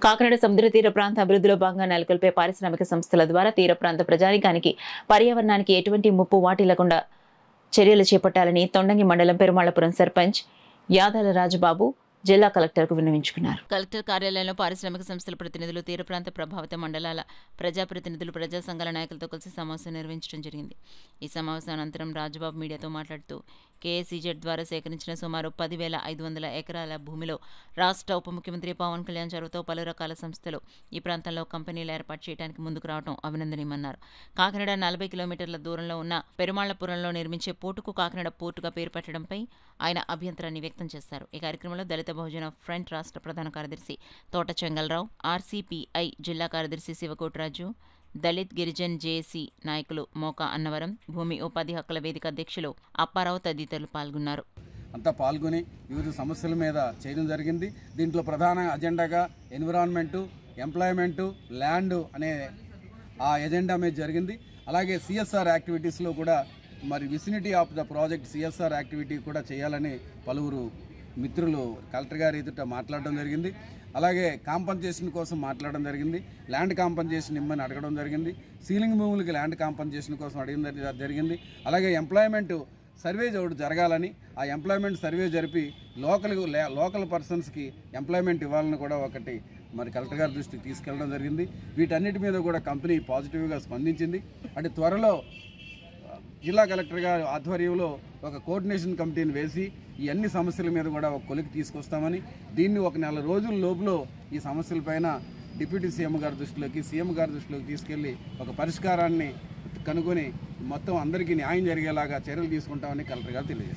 కాకినాడ సముద్ర తీర ప్రాంత అభివృద్ధిలో భాగంగా నెలకొల్పే పారిశ్రామిక సంస్థల ద్వారా తీర ప్రాంత ప్రజానికానికి పర్యావరణానికి ఎటువంటి ముప్పు వాటిల్లకుండా చర్యలు చేపట్టాలని తొండంగి మండలం పెరుమాళపురం సర్పంచ్ యాదాల రాజబాబు జిల్లా కలెక్టర్కు విన్నవించుకున్నారు. కలెక్టర్ కార్యాలయంలో పారిశ్రామిక సంస్థల ప్రతినిధులు, తీర ప్రాంత ప్రభావిత మండలాల ప్రజాప్రతినిధులు, ప్రజా సంఘాల నాయకులతో కలిసి సమావేశం నిర్వహించడం జరిగింది. ఈ సమావేశం అనంతరం రాజబాబు మీడియాతో మాట్లాడుతూ కేఏసీజెడ్ ద్వారా సేకరించిన సుమారు 10,500 ఎకరాల భూమిలో రాష్ట్ర ఉప ముఖ్యమంత్రి పవన్ కళ్యాణ్ చొరవతో పలు రకాల సంస్థలు ఈ ప్రాంతంలో కంపెనీలు ఏర్పాటు చేయడానికి ముందుకు రావడం అభినందనీయమన్నారు. కాకినాడ 40 కిలోమీటర్ల దూరంలో ఉన్న పెరుమాళపురంలో నిర్మించే పోర్టుకు కాకినాడ పోర్టుగా పేరు పెట్టడంపై ఆయన అభ్యంతరాన్ని వ్యక్తం చేశారు. ఈ కార్యక్రమంలో దళిత బహుజన ఫ్రంట్ రాష్ట్ర ప్రధాన కార్యదర్శి తోట చెంగల్రావు, ఆర్సీపీఐ జిల్లా కార్యదర్శి శివకోటరాజు, దళిత్ గిరిజన్ జేఏసీ నాయకులు మోకా అన్నవరం, భూమి ఉపాధి హక్కుల వేదిక అధ్యక్షులు అప్పారావు తదితరులు పాల్గొన్నారు. అంతా పాల్గొని వివిధ సమస్యల మీద చేయడం జరిగింది. దీంట్లో ప్రధాన అజెండాగా ఎన్విరాన్మెంటు, ఎంప్లాయ్మెంటు, ల్యాండ్ అనే ఆ ఎజెండా మీద జరిగింది. అలాగే సిఎస్ఆర్ యాక్టివిటీస్లో కూడా మరి vicinity of the project CSR activity కూడా చేయాలని పలువురు మిత్రులు కలెక్టర్ గారి ఎదుట మాట్లాడడం జరిగింది. అలాగే కాంపన్సేషన్ కోసం మాట్లాడడం జరిగింది. ల్యాండ్ కాంపన్సేషన్ ఇమ్మని అడగడం జరిగింది. సీలింగ్ భూములకి ల్యాండ్ కాంపన్సేషన్ కోసం అడగడం జరిగింది. అలాగే ఎంప్లాయ్మెంట్ సర్వే జరగాలని, ఆ ఎంప్లాయ్మెంట్ సర్వే జరిపి లోకల్ పర్సన్స్కి ఎంప్లాయ్మెంట్ ఇవ్వాలని కూడా ఒకటి మరి కలెక్టర్ గారి దృష్టికి తీసుకెళ్ళడం జరిగింది. వీటన్నిటి మీద కూడా కంపెనీ పాజిటివ్గా స్పందించింది. అంటే త్వరలో జిల్లా కలెక్టర్ గారి ఆధ్వర్యంలో ఒక కోఆర్డినేషన్ కమిటీని వేసి ఈ అన్ని సమస్యల మీద కూడా ఒక కొలికి తీసుకొస్తామని, దీన్ని ఒక నెల రోజుల లోపల ఈ సమస్యలపైన డిప్యూటీ సీఎం గారి దృష్టిలోకి, సీఎం గారి దృష్టిలోకి తీసుకెళ్లి ఒక పరిష్కారాన్ని కనుగొని మొత్తం అందరికీ న్యాయం జరిగేలాగా చర్యలు తీసుకుంటామని కలెక్టర్ గారు తెలియజేస్తారు.